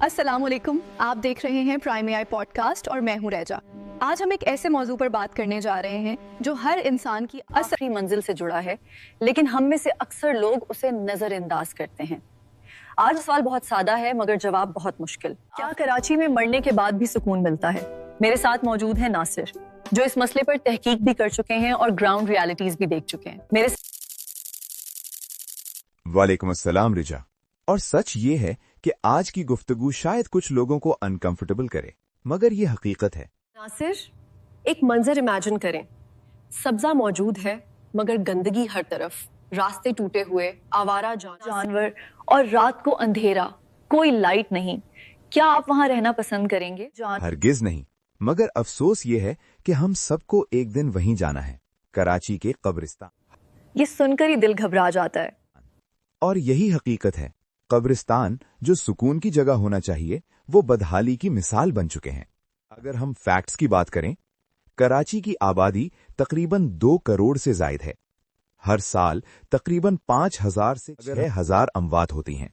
अस्सलाम वालेकुम, आप देख रहे हैं प्राइम AI पॉडकास्ट और मैं हूं रैजा। आज हम एक ऐसे मौजू पर बात करने जा रहे हैं जो हर इंसान की आखिरी मंजिल से जुड़ा है, लेकिन हम में से अक्सर लोग उसे नजरअंदाज करते हैं। आज सवाल बहुत सादा है मगर जवाब बहुत मुश्किल। क्या कराची में मरने के बाद भी सुकून मिलता है? मेरे साथ मौजूद है नासिर, जो इस मसले पर तहकीक भी कर चुके हैं और ग्राउंड रियलिटीज भी देख चुके हैं। वालेकुम अस्सलाम रिजा। और सच ये है कि आज की गुफ्तगू शायद कुछ लोगों को अनकंफर्टेबल करे, मगर ये हकीकत है। नासिर, एक मंजर इमेजिन करें। सब्जा मौजूद है मगर गंदगी हर तरफ, रास्ते टूटे हुए, आवारा जानवर और रात को अंधेरा, कोई लाइट नहीं। क्या आप वहां रहना पसंद करेंगे? हरगिज नहीं, मगर अफसोस ये है कि हम सबको एक दिन वहीं जाना है, कराची के कब्रिस्तान। ये सुनकर ही दिल घबरा जाता है। और यही हकीकत है, कब्रिस्तान जो सुकून की जगह होना चाहिए वो बदहाली की मिसाल बन चुके हैं। अगर हम फैक्ट्स की बात करें, कराची की आबादी तकरीबन 2 करोड़ से जायद है। हर साल तकरीबन 5,000 से 6,000 अमवात होती हैं।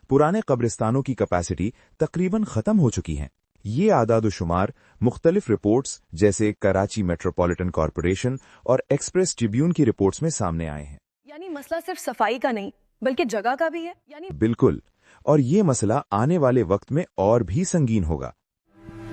पुराने कब्रिस्तानों की कैपेसिटी तकरीबन खत्म हो चुकी है। ये आदाद-ओ-शुमार मुख्तलिफ रिपोर्ट्स जैसे कराची मेट्रोपॉलिटन कॉरपोरेशन और एक्सप्रेस ट्रिब्यून की रिपोर्ट्स में सामने आए हैं। यानी मसला सिर्फ सफाई का नहीं बल्कि जगह का भी है। बिल्कुल, और ये मसला आने वाले वक्त में और भी संगीन होगा।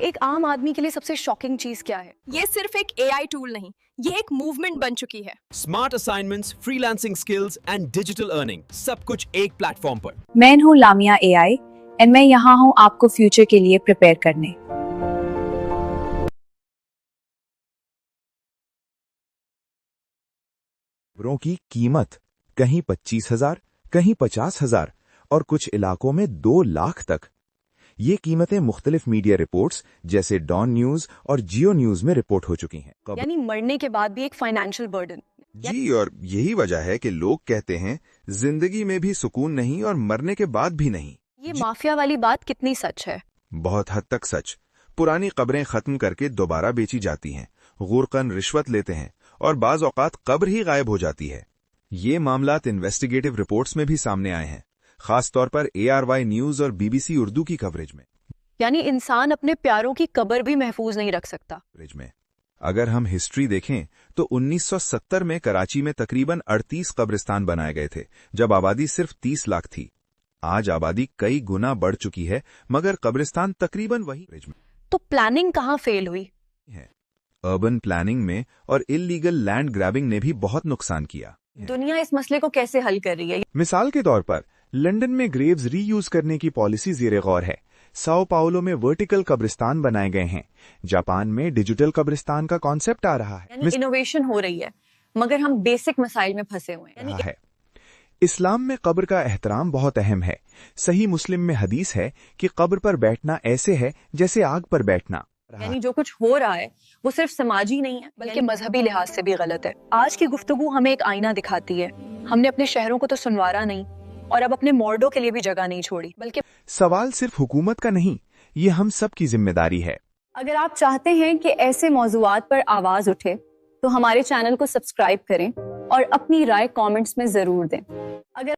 एक आम आदमी के लिए सबसे शॉकिंग चीज क्या है? ये सिर्फ एक AI टूल नहीं, ये एक मूवमेंट बन चुकी है। Smart assignments, freelancing skills and digital earning, सब कुछ एक प्लेटफॉर्म पर। मैं हूँ लामिया AI एंड मैं यहाँ हूँ आपको फ्यूचर के लिए प्रिपेयर करने। खबरों की कीमत कहीं 25,000, कहीं 50,000 और कुछ इलाकों में 2 लाख तक। ये कीमतें मुख्तलिफ मीडिया रिपोर्ट्स जैसे डॉन न्यूज और जियो न्यूज में रिपोर्ट हो चुकी हैं। यानी मरने के बाद भी एक फाइनेंशियल बर्डन। जी, और यही वजह है कि लोग कहते हैं जिंदगी में भी सुकून नहीं और मरने के बाद भी नहीं। ये माफिया वाली बात कितनी सच है? बहुत हद तक सच। पुरानी कब्रें खत्म करके दोबारा बेची जाती हैं, गुरकन रिश्वत लेते हैं और बाज औकात कब्र ही गायब हो जाती है। ये मामलात इन्वेस्टिगेटिव रिपोर्ट्स में भी सामने आए हैं, खास तौर पर ARY न्यूज और BBC उर्दू की कवरेज में। यानी इंसान अपने प्यारों की कब्र भी महफूज नहीं रख सकता। अगर हम हिस्ट्री देखें तो 1970 में कराची में तकरीबन 38 कब्रिस्तान बनाए गए थे, जब आबादी सिर्फ 30 लाख थी। आज आबादी कई गुना बढ़ चुकी है, मगर कब्रिस्तान तकरीबन वही में। तो प्लानिंग कहाँ फेल हुई है? अर्बन प्लानिंग में और इल्लीगल लैंड ग्रैबिंग ने भी बहुत नुकसान किया। दुनिया इस मसले को कैसे हल कर रही है? मिसाल के तौर पर लंदन में ग्रेव्स रीयूज करने की पॉलिसी ज़ेरे गौर है। साओ पाउलो में वर्टिकल कब्रिस्तान बनाए गए हैं। जापान में डिजिटल कब्रिस्तान का कॉन्सेप्ट आ रहा है। इनोवेशन हो रही है, मगर हम बेसिक मसाइल में फंसे हुए हैं। इस्लाम में कब्र का एहतराम बहुत अहम है। सही मुस्लिम में हदीस है कि कब्र पर बैठना ऐसे है जैसे आग पर बैठना। यानी जो कुछ हो रहा है वो सिर्फ समाजी नहीं है बल्कि मजहबी लिहाज से भी गलत है। आज की गुफ्तगू हमें एक आईना दिखाती है। हमने अपने शहरों को तो सुनवारा नहीं और अब अपने मॉर्डों के लिए भी जगह नहीं छोड़ी, बल्कि सवाल सिर्फ हुकूमत का नहीं, ये हम सब की जिम्मेदारी है। अगर आप चाहते हैं कि ऐसे मौजूआत पर आवाज उठे तो हमारे चैनल को सब्सक्राइब करें और अपनी राय कमेंट्स में जरूर दें। अगर